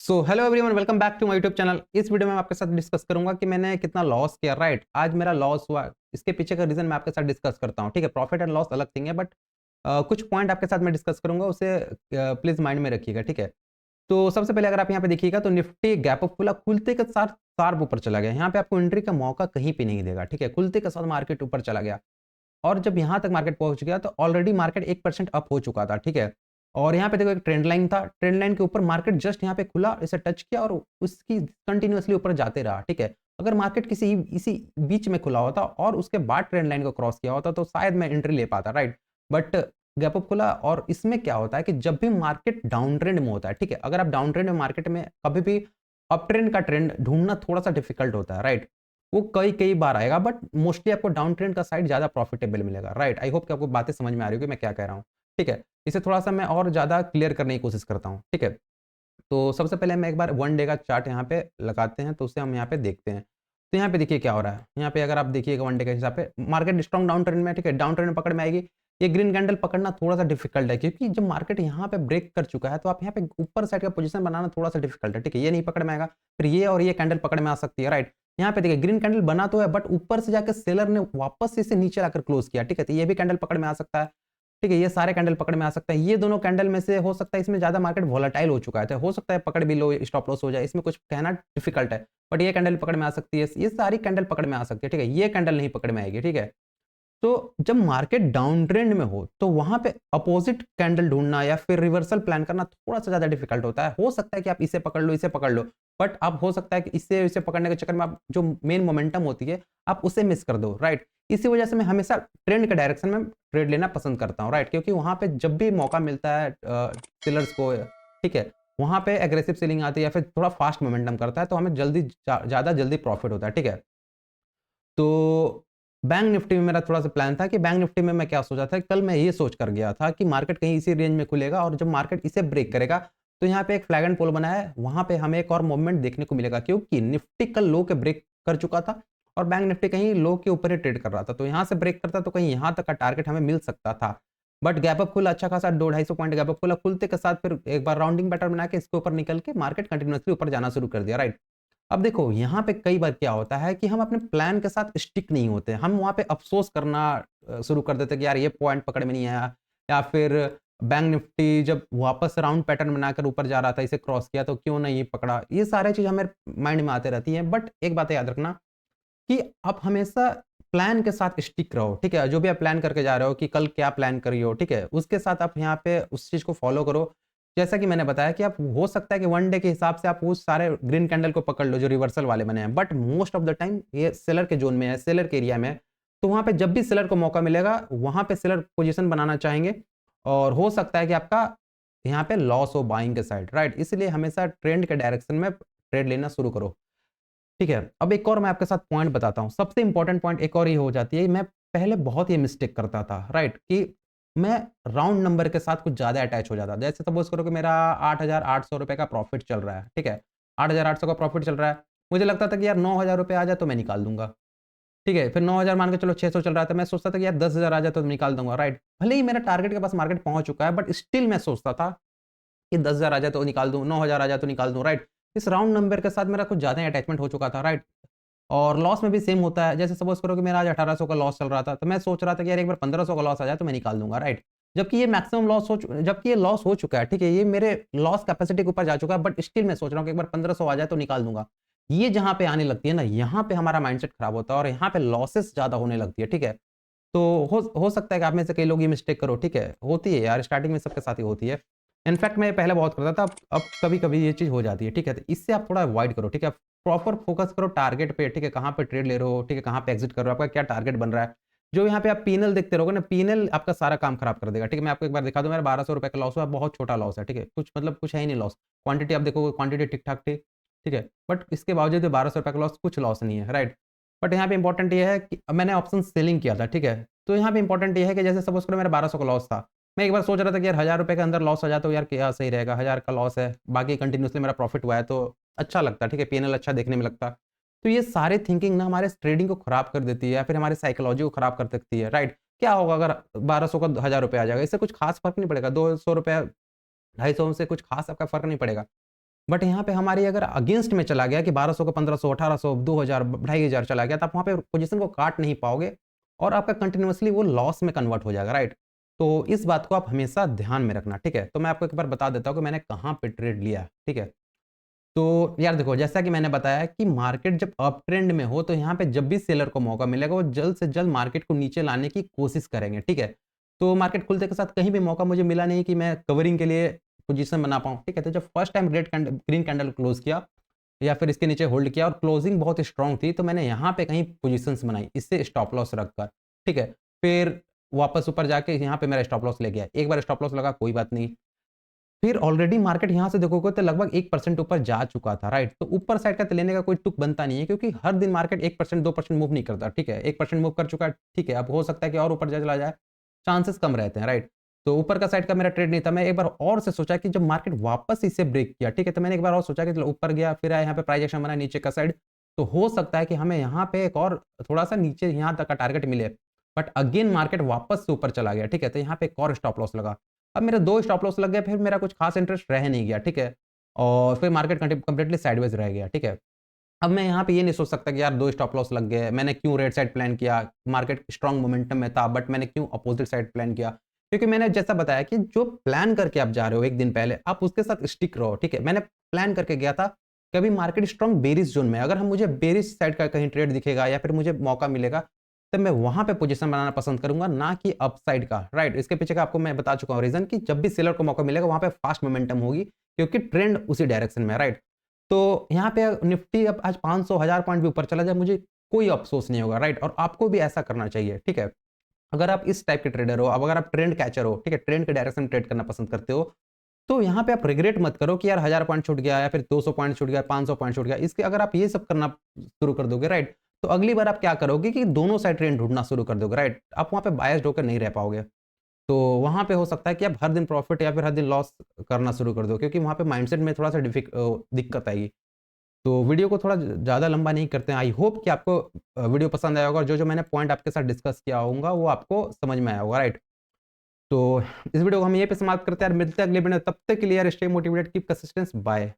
Hello everyone, welcome back to my YouTube channel. इस video में मैं आपके साथ डिस्कस करूंगा कि मैंने कितना लॉस किया। राइट, आज मेरा लॉस हुआ, इसके पीछे का रीजन मैं आपके साथ डिस्कस करता हूं। ठीक है, प्रॉफिट एंड लॉस अलग थिंग है, बट कुछ पॉइंट आपके साथ मैं डिस्कस करूंगा, उसे प्लीज माइंड में रखिएगा। ठीक है, तो सबसे पहले अगर आप यहाँ पे देखिएगा तो निफ्टी गैप अप खुला, खुलते के साथ शार्प ऊपर चला गया। यहाँ पे आपको एंट्री का मौका कहीं पे नहीं देगा। ठीक है, खुलते के साथ मार्केट ऊपर चला गया और जब यहाँ तक मार्केट पहुंच गया तो ऑलरेडी मार्केट 1% अप हो चुका था। ठीक है, और यहाँ पे देखो एक ट्रेंड लाइन था, ट्रेंड लाइन के ऊपर मार्केट जस्ट यहाँ पे खुला, इसे टच किया और उसकी कंटिन्यूअसली ऊपर जाते रहा। ठीक है, अगर मार्केट किसी इसी बीच में खुला होता और उसके बाद ट्रेंड लाइन को क्रॉस किया होता तो शायद मैं एंट्री ले पाता। राइट, बट गैप अप खुला। और इसमें क्या होता है कि जब भी मार्केट डाउन ट्रेंड में होता है, ठीक है, अगर आप डाउन ट्रेंड में मार्केट में कभी भी अप ट्रेंड का ट्रेंड ढूंढना थोड़ा सा डिफिकल्ट होता है। राइट, वो कई कई बार आएगा, बट मोस्टली आपको डाउन ट्रेंड का साइड ज्यादा प्रॉफिटेबल मिलेगा। राइट, आई होप कि आपको बातें समझ में आ रही होगी मैं क्या कह रहा हूँ। ठीक है, इसे थोड़ा सा मैं और ज्यादा क्लियर करने की कोशिश करता हूँ। ठीक है, तो सबसे पहले मैं एक बार वन डे का चार्ट यहाँ पे लगाते हैं, तो उसे हम यहाँ पे देखते हैं। तो यहाँ पे देखिए क्या हो रहा है। यहाँ पे अगर आप देखिएगा वन डे के हिसाब पे मार्केट स्ट्रॉन्ग डाउन ट्रेंड में, ठीक है, डाउन ट्रेंड में पकड़ में आएगी। ये ग्रीन कैंडल पकड़ना थोड़ा सा डिफिकल्ट है, क्योंकि जब मार्केट यहाँ पे ब्रेक कर चुका है तो आप यहाँ पे ऊपर साइड का पोजीशन बनाना थोड़ा सा डिफिकल्ट है। ठीक है, ये नहीं पकड़ में आएगा, फिर ये और ये कैंडल पकड़ में आ सकती है। राइट, यहाँ पे देखिए ग्रीन कैंडल बना तो है, बट ऊपर से जाकर सेलर ने वापस से इसे नीचे लाकर क्लोज किया। ठीक है, तो ये भी कैंडल पकड़ में आ सकता है। ठीक है, ये सारे कैंडल पकड़ में आ सकते हैं। ये दोनों कैंडल में से हो सकता है इसमें ज्यादा मार्केट वोलेटाइल हो चुका है, तो हो सकता है पकड़ भी लो, स्टॉप लॉस हो जाए, इसमें कुछ कहना डिफिकल्ट है। बट ये कैंडल पकड़ में आ सकती है, ये सारी कैंडल पकड़ में आ सकती है। ठीक है, ये कैंडल नहीं पकड़ में आएगी। ठीक है, तो जब मार्केट डाउन ट्रेंड में हो तो वहां पे अपोजिट कैंडल ढूंढना या फिर रिवर्सल प्लान करना थोड़ा सा ज्यादा डिफिकल्ट होता है। हो सकता है कि आप इसे पकड़ लो, इसे पकड़ लो, बट आप हो सकता है कि इससे इसे पकड़ने के चक्कर में आप जो मेन मोमेंटम होती है आप उसे मिस कर दो। राइट, इसी वजह से मैं हमेशा ट्रेंड के डायरेक्शन में ट्रेड लेना पसंद करता हूँ। राइट, क्योंकि वहां पे जब भी मौका मिलता है सेलर्स को, ठीक है, वहां पे एग्रेसिव सेलिंग आती है या फिर थोड़ा फास्ट मोमेंटम करता है, तो हमें जल्दी ज्यादा जल्दी प्रॉफिट होता है। ठीक है, तो बैंक निफ्टी में मेरा थोड़ा-सा प्लान था कि बैंक निफ्टी में मैं क्या सोचा था, कल मैं ये सोच कर गया था कि मार्केट कहीं इसी रेंज में खुलेगा और जब मार्केट इसे ब्रेक करेगा, तो यहाँ पे एक फ्लैग एंड पोल बना है, वहाँ पे हमें एक और मूवमेंट देखने को मिलेगा, क्योंकि निफ्टी कल लो के ब्रेक कर चुका था और बैंक निफ्टी कहीं लो के ऊपर ही ट्रेड कर रहा था। तो यहाँ से ब्रेक करता तो कहीं यहाँ तक का टारगेट हमें मिल सकता था। बट गैप अप खुला, अच्छा खासा 200-250 पॉइंट गैप अप खुला, खुलते के साथ फिर एक बार राउंडिंग पैटर्न बना के इसके ऊपर निकल के मार्केट कंटिन्यूअसली ऊपर जाना शुरू कर दिया। राइट, अब देखो यहाँ पे कई बार क्या होता है कि हम अपने प्लान के साथ स्टिक नहीं होते, हम वहाँ पे अफ़सोस करना शुरू कर देते हैं कि यार ये पॉइंट पकड़ में नहीं आया, या फिर बैंक निफ्टी जब वापस राउंड पैटर्न बनाकर ऊपर जा रहा था, इसे क्रॉस किया तो क्यों नहीं पकड़ा। ये सारी चीज़ हमारे माइंड में आते रहती हैं। बट एक बात याद रखना कि आप हमेशा प्लान के साथ स्टिक रहो। ठीक है, जो भी आप प्लान करके जा रहे हो कि कल क्या प्लान करी हो, ठीक है, उसके साथ आप यहाँ पे उस चीज़ को फॉलो करो। जैसा कि मैंने बताया कि आप हो सकता है कि वन डे के हिसाब से आप उस सारे ग्रीन कैंडल को पकड़ लो जो रिवर्सल वाले बने हैं, but most of the time ये सेलर के जोन में है, सेलर के एरिया में है। तो वहाँ पे जब भी सेलर को मौका मिलेगा वहाँ पे सेलर पोजीशन बनाना चाहेंगे और हो सकता है कि आपका यहाँ पे लॉस हो बाइंग के साइड। राइट, इसलिए हमेशा ट्रेंड के डायरेक्शन में ट्रेड लेना शुरू करो। ठीक है, अब एक और मैं आपके साथ पॉइंट बताता हूँ। सबसे इंपॉर्टेंट पॉइंट एक और ये हो जाती है, मैं पहले बहुत ये मिस्टेक करता था। राइट, कि मैं राउंड नंबर के साथ कुछ ज़्यादा अटैच हो जाता। जैसे सपोज़ करो कि मेरा 8,800 रुपए का प्रॉफ़िट चल रहा है, ठीक है? 8,800 का प्रॉफ़िट चल रहा है। मुझे लगता था कि यार 9,000 रुपए आ जाए तो मैं निकाल दूँगा। ठीक है, फिर 9,000 मान के चलो 600 चल रहा था, मैं सोचता था कि यार 10,000 आ जाए तो निकाल दूँगा। राइट, भले ही मेरा टारगेट के पास मार्केट पहुँच चुका है, बट स्टिल मैं सोचता था कि 10,000 आ जाए तो निकाल दूँ, 9,000 आ जाए तो निकाल दूँ। राइट, इस राउंड नंबर के साथ मेरा कुछ ज़्यादा ही अटैचमेंट हो चुका था। राइट, और लॉस में भी सेम होता है। जैसे सपोज़ करो कि मेरा आज 1800 का लॉस चल रहा था, तो मैं सोच रहा था कि यार एक बार 1500 का लॉस आ जाए तो मैं निकाल दूँगा। राइट, जबकि ये मैक्सिमम लॉस जबकि ये लॉस हो चुका है, ठीक है? ये मेरे लॉस कैपेसिटी के ऊपर जा चुका है, बट स्टिल मैं सोच रहा हूँ कि एक बार 1500 आ जाए तो निकाल दूँगा। ये जहाँ पे आने लगती है ना, यहाँ पे हमारा माइंडसेट खराब होता है और यहाँ पे लॉसेस ज़्यादा होने लगती है, ठीक है? तो हो सकता है कि आप में से कई लोग ये मिस्टेक करो, ठीक है? होती है यार, स्टार्टिंग में सबके साथ ही होती है। इनफैक्ट मैं पहले बहुत करता था, अब कभी-कभी ये चीज़ हो जाती है, ठीक है? तो इससे आप थोड़ा अवॉइड करो, ठीक है? प्रॉपर फोकस करो टारगेट पे, ठीक है? कहाँ पे ट्रेड ले रहे हो, ठीक है? कहाँ पे एग्ज़िट कर रहे हो, आपका क्या टारगेट बन रहा है। जो यहाँ पे आप P&L देखते रहोगे ना, P&L आपका सारा काम खराब कर देगा, ठीक है? मैं आपको एक बार दिखा दूँ, मेरा ₹1200 का लॉस हुआ, बहुत छोटा लॉस है, ठीक है? कुछ मतलब कुछ है ही नहीं लॉस। क्वांटिटी आप देखोगे, क्वांटिटी ठीक-ठाक थी, ठीक है? बट इसके बावजूद भी ₹1200 का लॉस, कुछ लॉस नहीं है, राइट? बट यहाँ पे इंपॉर्टेंट ये है कि मैंने ऑप्शन सेलिंग किया था, ठीक है? तो यहाँ पे इंपॉर्टेंट ये है कि जैसे सपोज़ करो मेरा 1200 का लॉस था। मैं एक बार सोच रहा था कि यार ₹1000 के अंदर लॉस हो जाए तो यार क्या सही रहेगा, 1000 का लॉस है, बाकी कंटिन्यूअसली मेरा प्रॉफिट हुआ है तो अच्छा लगता है, ठीक है? P&L अच्छा देखने में लगता। तो ये सारे थिंकिंग ना हमारे ट्रेडिंग को खराब कर देती है या फिर हमारी साइकोलॉजी को खराब कर सकती है, राइट? क्या होगा अगर 1200 का ₹1000 आ जाएगा, इससे कुछ खास फ़र्क नहीं पड़ेगा, ₹200 ₹250 से कुछ खास आपका फ़र्क नहीं पड़ेगा। बट यहाँ पे हमारी अगर अगेंस्ट में चला गया कि 1200 का 1500, 1800, 2000, 2500 चला गया, तो आप वहाँ पे पोजीशन को काट नहीं पाओगे और आपका कंटिन्यूअसली वो लॉस में कन्वर्ट हो जाएगा, राइट। तो इस बात को आप हमेशा ध्यान में रखना, ठीक है। तो मैं आपको एक बार बता देता हूँ कि मैंने कहाँ पे ट्रेड लिया, ठीक है। तो यार देखो, जैसा कि मैंने बताया कि मार्केट जब अप ट्रेंड में हो तो यहाँ पे जब भी सेलर को मौका मिलेगा वो जल्द से जल्द मार्केट को नीचे लाने की कोशिश करेंगे, ठीक है। तो मार्केट खुलते के साथ कहीं भी मौका मुझे मिला नहीं कि मैं कवरिंग के लिए पोजीशन बना पाऊँ, ठीक है। तो जब first time green candle close किया या फिर इसके नीचे होल्ड किया और क्लोजिंग बहुत स्ट्रांग थी, तो मैंने यहाँ पे कहीं पोजीशंस बनाई इससे स्टॉप लॉस रखकर, ठीक है। फिर वापस ऊपर जाके यहाँ पे मेरा स्टॉप लॉस ले गया, एक बार स्टॉप लॉस लगा, कोई बात नहीं। फिर ऑलरेडी मार्केट यहाँ से देखोगे तो लगभग 1% ऊपर जा चुका था, राइट। तो ऊपर साइड का तो लेने का कोई तुक बनता नहीं है, क्योंकि हर दिन मार्केट 1% 2% मूव नहीं करता, ठीक है। 1% मूव कर चुका है, ठीक है। अब हो सकता है कि और ऊपर चला जाए, चांसेस कम रहते हैं, राइट। तो ऊपर का साइड का मेरा ट्रेड नहीं था। मैं एक बार और से सोचा कि जब मार्केट वापस इसे ब्रेक किया, ठीक है, तो मैंने एक बार और सोचा कि चलो ऊपर गया, फिर आया यहाँ पे प्राइस एक्शन बना नीचे का साइड, तो हो सकता है कि हमें यहाँ पे एक और थोड़ा सा नीचे यहाँ तक का टारगेट मिले। बट अगेन मार्केट वापस से ऊपर चला गया, ठीक है। तो यहाँ पे एक और स्टॉप लॉस लगा। अब मेरे 2 स्टॉप लॉस लग गए, फिर मेरा कुछ खास इंटरेस्ट रह नहीं गया, ठीक है। और फिर मार्केट कंप्लीटली साइडवेज रह गया, ठीक है। अब मैं यहाँ पे ये नहीं सोच सकता कि यार 2 स्टॉप लॉस लग गए, मैंने क्यों रेड साइड प्लान किया, मार्केट स्ट्रॉन्ग मोमेंटम में था, बट मैंने क्यों अपोजिट साइड प्लान किया। क्योंकि मैंने जैसा बताया कि जो प्लान करके आप जा रहे हो 1 दिन पहले, आप उसके साथ स्टिक रहो, ठीक है। मैंने प्लान करके गया था कि अभी मार्केट स्ट्रॉन्ग बेरिश जोन में, अगर हम मुझे बेरिश साइड का कहीं ट्रेड दिखेगा या फिर मुझे मौका मिलेगा, तब मैं वहां पे पोजीशन बनाना पसंद करूंगा, ना कि अपसाइड का, राइट। इसके पीछे का आपको मैं बता चुका हूं रीजन कि जब भी सेलर को मौका मिलेगा वहां पे फास्ट मोमेंटम होगी, क्योंकि ट्रेंड उसी डायरेक्शन में है, राइट। तो यहाँ पे निफ्टी अब आज 500 1000 पॉइंट भी ऊपर चला जाए, मुझे कोई अफसोस नहीं होगा, राइट। और आपको भी ऐसा करना चाहिए, ठीक है। अगर आप इस टाइप के ट्रेडर हो, अब अगर आप ट्रेंड कैचर हो, ठीक है, ट्रेंड के डायरेक्शन में ट्रेड करना पसंद करते हो, तो यहाँ पे आप रिग्रेट मत करो कि यार 1000 पॉइंट छूट गया या फिर 200 पॉइंट छूट गया, 500 पॉइंट छूट गया। इसके अगर आप ये सब करना शुरू कर दोगे, राइट, तो अगली बार आप क्या करोगे कि दोनों साइड ट्रेंड ढूंढना शुरू कर दोगे, राइट। आप वहाँ पे बायस्ड होकर नहीं रह पाओगे। तो वहाँ पे हो सकता है कि आप हर दिन प्रॉफिट या फिर हर दिन लॉस करना शुरू कर दो, क्योंकि वहाँ पे माइंडसेट में थोड़ा सा दिक्कत आएगी। तो वीडियो को थोड़ा ज़्यादा लंबा नहीं करते हैं। आई होप कि आपको वीडियो पसंद आया होगा और जो मैंने पॉइंट आपके साथ डिस्कस किया होगा वो आपको समझ में आया होगा, राइट। तो इस वीडियो को हम यहीं पे समाप्त करते हैं, मिलते हैं अगले वीडियो, तब तक के लिए यार stay motivated, keep consistence, bye.